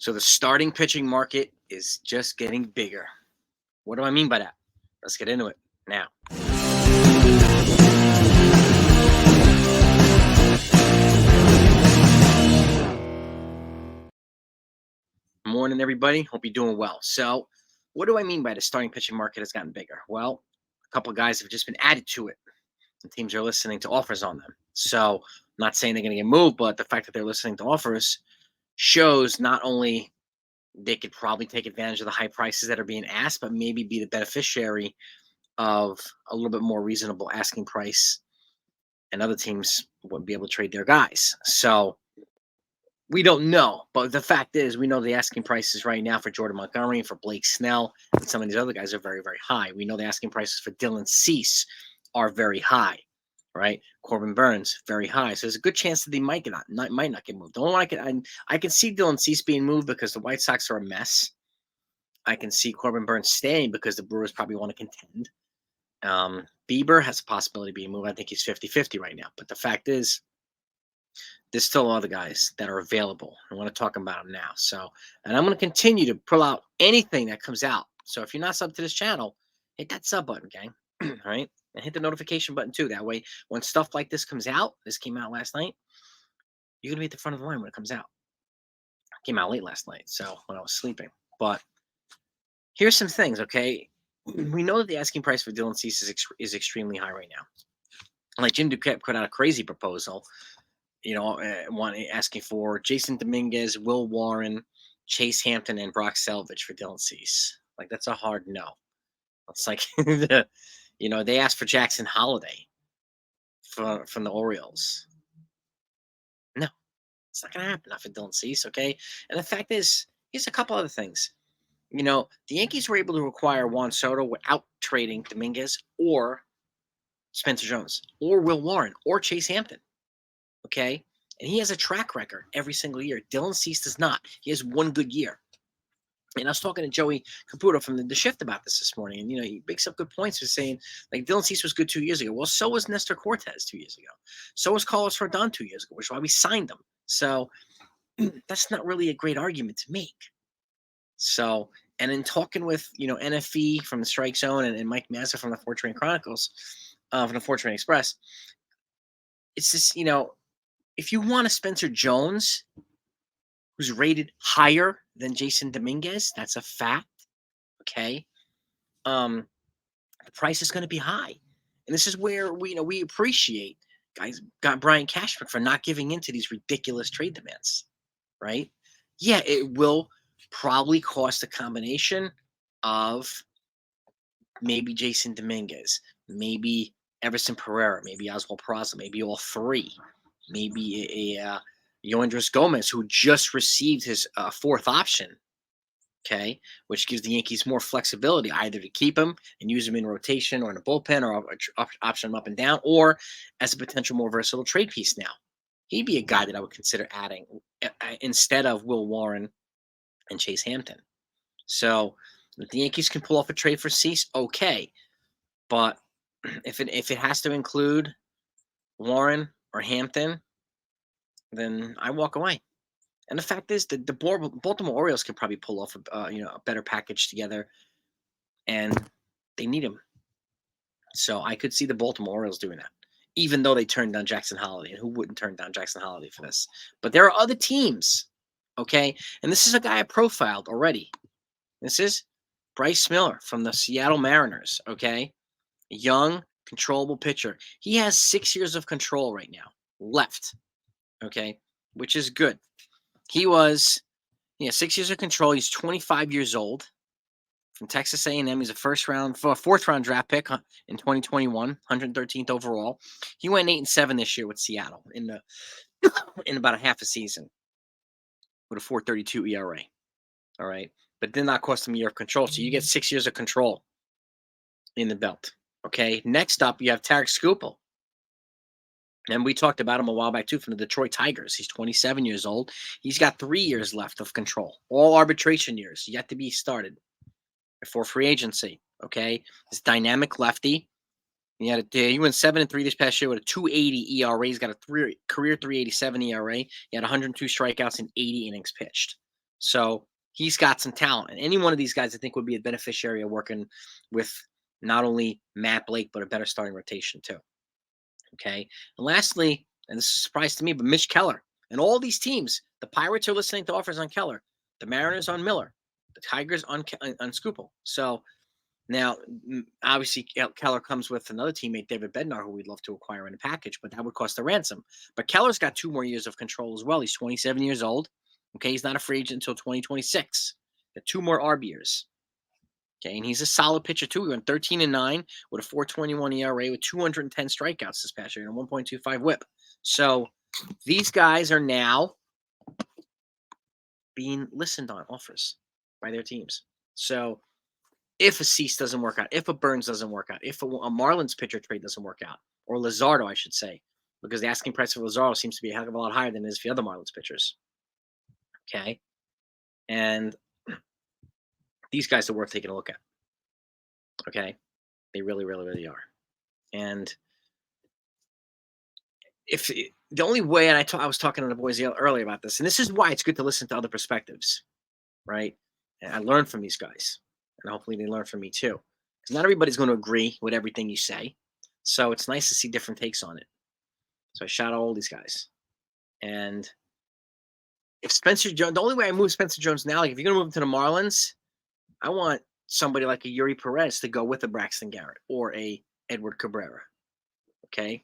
So the starting pitching market is just getting bigger. What do I mean by that? Let's get into it now. Morning, everybody. Hope you're doing well. So what do I mean by the starting pitching market has gotten bigger? Well, a couple of guys have just been added to it. The teams are listening to offers on them. So I'm not saying they're going to get moved, but the fact that they're listening to offers shows not only they could probably take advantage of the high prices that are being asked, but maybe be the beneficiary of a little bit more reasonable asking price, and other teams wouldn't be able to trade their guys. So we don't know, but the fact is, we know the asking prices right now for Jordan Montgomery and for Blake Snell and some of these other guys are very, very high. We know the asking prices for Dylan Cease are very high, right? Corbin Burns, very high. So there's a good chance that they might not get moved. The only one I can see Dylan Cease being moved because the White Sox are a mess. I can see Corbin Burns staying because the Brewers probably want to contend. Bieber has a possibility of being moved. I think he's 50-50 right now. But the fact is, there's still other guys that are available. I want to talk about them now. So, and I'm going to continue to pull out anything that comes out. So if you're not subbed to this channel, hit that sub button, gang. All right? And hit the notification button too. That way, when stuff like this comes out, this came out last night, you're going to be at the front of the line when it comes out. It came out late last night, so when I was sleeping. But here's some things, okay? We know that the asking price for Dylan Cease is extremely high right now. Like Jim Duquette put out a crazy proposal, asking for Jason Dominguez, Will Warren, Chase Hampton, and Brock Selvage for Dylan Cease. Like, that's a hard no. It's like, they asked for Jackson Holiday from the Orioles. No, it's not going to happen. Not for Dylan Cease, okay? And the fact is, here's a couple other things. The Yankees were able to acquire Juan Soto without trading Dominguez or Spencer Jones or Will Warren or Chase Hampton. Okay? And he has a track record every single year. Dylan Cease does not. He has one good year. And I was talking to Joey Caputo from the shift about this morning. And, he makes up good points for saying, like, Dylan Cease was good 2 years ago. Well, so was Nestor Cortez 2 years ago. So was Carlos Rodon 2 years ago, which is why we signed them. So that's not really a great argument to make. So, and in talking with, NFE from the Strike Zone and Mike Mazza from the Fortran Chronicles, from the Fortran Express, it's just, if you want a Spencer Jones who's rated higher than Jason Dominguez, that's a fact, okay? The price is going to be high. And this is where we appreciate guys got Brian Cashman for not giving in to these ridiculous trade demands, right? Yeah, it will probably cost a combination of maybe Jason Dominguez, maybe Everson Pereira, maybe Oswald Peraza, maybe all three, maybe a Yoendris Gomez, who just received his fourth option, okay, which gives the Yankees more flexibility either to keep him and use him in rotation or in a bullpen or option him up and down, or as a potential more versatile trade piece now. He'd be a guy that I would consider adding instead of Will Warren and Chase Hampton. So if the Yankees can pull off a trade for Cease, okay. But if it has to include Warren or Hampton, then I walk away. And the fact is that the Baltimore Orioles could probably pull off a better package together, and they need him. So I could see the Baltimore Orioles doing that, even though they turned down Jackson Holiday. And who wouldn't turn down Jackson Holiday for this? But there are other teams, okay? And this is a guy I profiled already. This is Bryce Miller from the Seattle Mariners, okay? A young, controllable pitcher. He has 6 years of control right now left, okay, which is good. He was, 6 years of control. He's 25 years old from Texas A&M. He's a fourth round draft pick in 2021, 113th overall. He went 8-7 this year with Seattle in about a half a season with a 4.32 ERA. All right, but it did not cost him a year of control. So you get 6 years of control in the belt. Okay, next up you have Tarek Skubal. And we talked about him a while back, too, from the Detroit Tigers. He's 27 years old. He's got 3 years left of control. All arbitration years yet to be started before free agency, okay? This dynamic lefty. He went 7-3 this past year with a 2.80 ERA. He's got a career 3.87 ERA. He had 102 strikeouts and 80 innings pitched. So he's got some talent. And any one of these guys, I think, would be a beneficiary of working with not only Matt Blake, but a better starting rotation, too. Okay. And lastly, and this is a surprise to me, but Mitch Keller and all these teams, the Pirates are listening to offers on Keller, the Mariners on Miller, the Tigers on Scoopel. So now, obviously, Keller comes with another teammate, David Bednar, who we'd love to acquire in a package, but that would cost a ransom. But Keller's got 2 more years of control as well. He's 27 years old. Okay, he's not a free agent until 2026. Got 2 more ARB years. Okay, and he's a solid pitcher too. He went 13-9 with a 4.21 ERA with 210 strikeouts this past year and a 1.25 WHIP. So these guys are now being listened on offers by their teams. So if a Cease doesn't work out, if a Burns doesn't work out, if a Marlins pitcher trade doesn't work out, or Luzardo, I should say, because the asking price of Luzardo seems to be a heck of a lot higher than it is for the other Marlins pitchers. Okay, and these guys are worth taking a look at. Okay, they really, really, really are. And if the only way, and I was talking to the boys earlier about this, and this is why it's good to listen to other perspectives, right? And I learn from these guys, and hopefully they learn from me too, because not everybody's going to agree with everything you say. So it's nice to see different takes on it. So I shout out all these guys. And if Spencer Jones, the only way I move Spencer Jones now, like if you're going to move him to the Marlins, I want somebody like a Yuri Perez to go with a Braxton Garrett or a Edward Cabrera. Okay.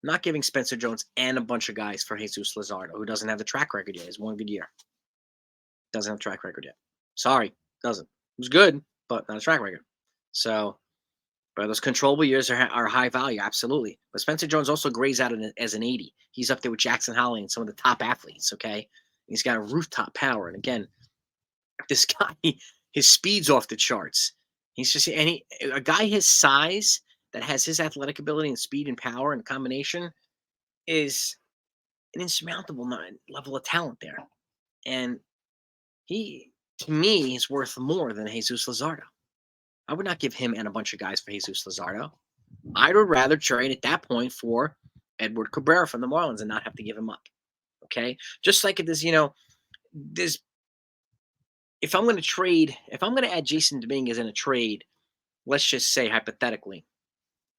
I'm not giving Spencer Jones and a bunch of guys for Jesus Luzardo, who doesn't have the track record yet. He's 1 good year. Doesn't have a track record yet. Sorry, doesn't. It was good, but not a track record. So, but those controllable years are high value, absolutely. But Spencer Jones also grades out as an 80. He's up there with Jackson Holly and some of the top athletes, okay? He's got a rooftop power. And again, this guy, his speed's off the charts. He's just a guy his size that has his athletic ability and speed and power and combination is an insurmountable level of talent there. And he, to me, is worth more than Jesus Luzardo. I would not give him and a bunch of guys for Jesus Luzardo. I would rather trade at that point for Edward Cabrera from the Marlins and not have to give him up. Okay? Just like it is, there's if I'm going to add Jason Dominguez in a trade, let's just say hypothetically,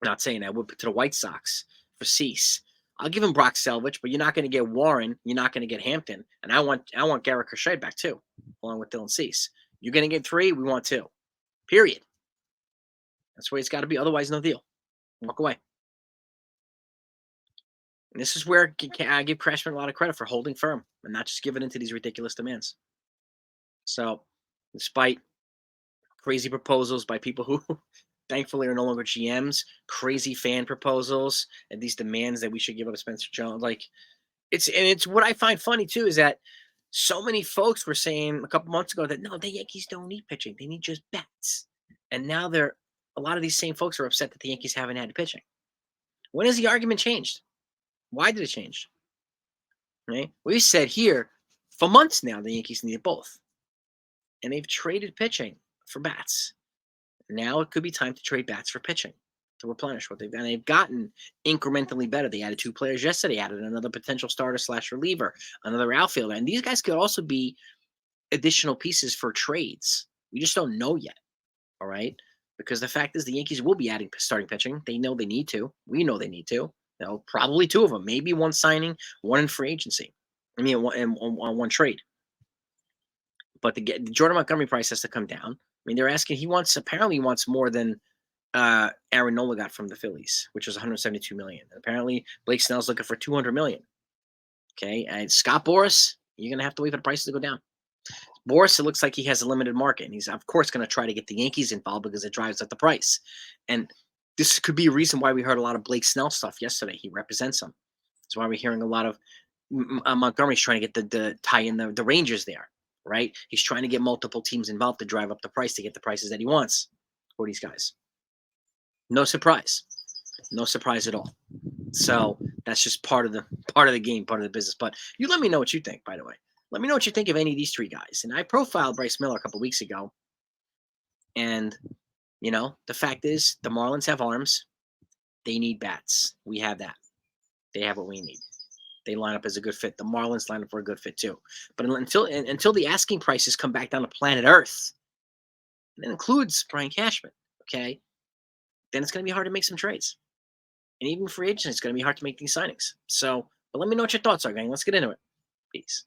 not saying I would, to the White Sox for Cease, I'll give him Brock Selvich, but you're not going to get Warren, you're not going to get Hampton, and I want Garrett Crochet back too, along with Dylan Cease. You're going to get 3, we want 2. Period. That's the way it's got to be. Otherwise, no deal. Walk away. And this is where I give Crashman a lot of credit for holding firm and not just giving into these ridiculous demands. So, despite crazy proposals by people who thankfully are no longer GMs, crazy fan proposals, and these demands that we should give up Spencer Jones, like it's what I find funny too is that so many folks were saying a couple months ago that no, the Yankees don't need pitching; they need just bats. And now a lot of these same folks are upset that the Yankees haven't had pitching. When has the argument changed? Why did it change? Right? We said here for months now the Yankees needed both. And they've traded pitching for bats. Now it could be time to trade bats for pitching to replenish what they've done. They've gotten incrementally better. They added 2 players yesterday, added another potential starter / reliever, another outfielder. And these guys could also be additional pieces for trades. We just don't know yet. All right. Because the fact is the Yankees will be adding starting pitching. They know they need to. We know they need to. Probably 2 of them. Maybe 1 signing, 1 in free agency. I mean, one trade. But the Jordan Montgomery price has to come down. I mean, they're asking. Apparently he wants more than Aaron Nola got from the Phillies, which was $172 million. Apparently Blake Snell's looking for $200 million. Okay, and Scott Boras, you're gonna have to wait for the prices to go down. Boras, it looks like he has a limited market, and he's of course going to try to get the Yankees involved because it drives up the price. And this could be a reason why we heard a lot of Blake Snell stuff yesterday. He represents him. That's why we're hearing a lot of Montgomery's trying to get the tie in the Rangers there, right? He's trying to get multiple teams involved to drive up the price to get the prices that he wants for these guys. No surprise at all. So that's just part of the game, part of the business. But you let me know what you think, by the way. Let me know what you think of any of these 3 guys. And I profiled Bryce Miller a couple weeks ago. And, the fact is the Marlins have arms. They need bats. We have that. They have what we need. they line up as a good fit. The Marlins line up for a good fit too. But until the asking prices come back down to planet Earth, and that includes Brian Cashman, okay, then it's going to be hard to make some trades. And even free agents, it's going to be hard to make these signings. So, but let me know what your thoughts are, gang. Let's get into it. Peace.